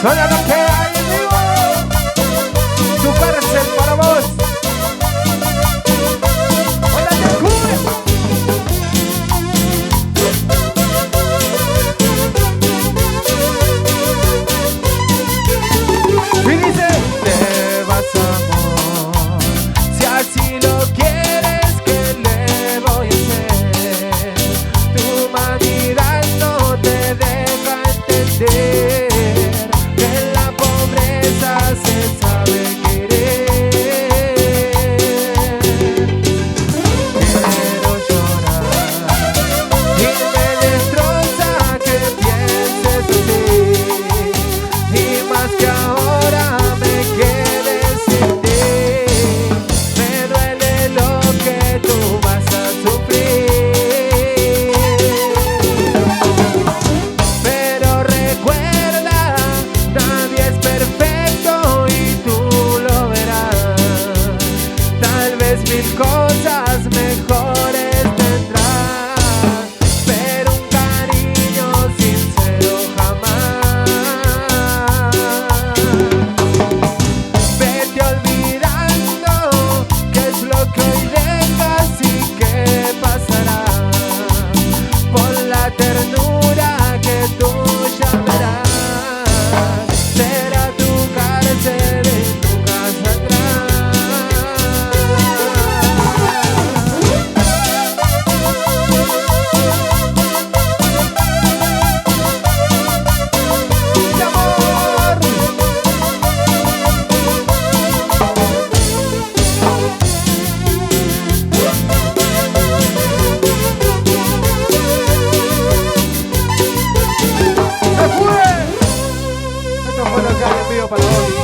Suena lo que hay en vivo. Tu cárcel para vos. Hola, y dice: te vas, amor, si así lo quieres, ¿qué le voy a hacer? Tu humanidad no te deja entender que en la pobreza se sabe querer. Quiero llorar y me destroza que pienses así, y más que ahora me quedes sin ti. Me duele lo que tú vas a sufrir, pero recuerda, nadie es perfecto y tú lo verás. Tal vez mil cosas mejores tendrás, pero un cariño sincero jamás. Vete olvidando qué es lo que hoy dejas y qué pasará. Por la ternura que tú ya verás, será tu cárcel y tu casa atrás. Mi amor, se fue. Esto fue lo que hay en vivo para hoy.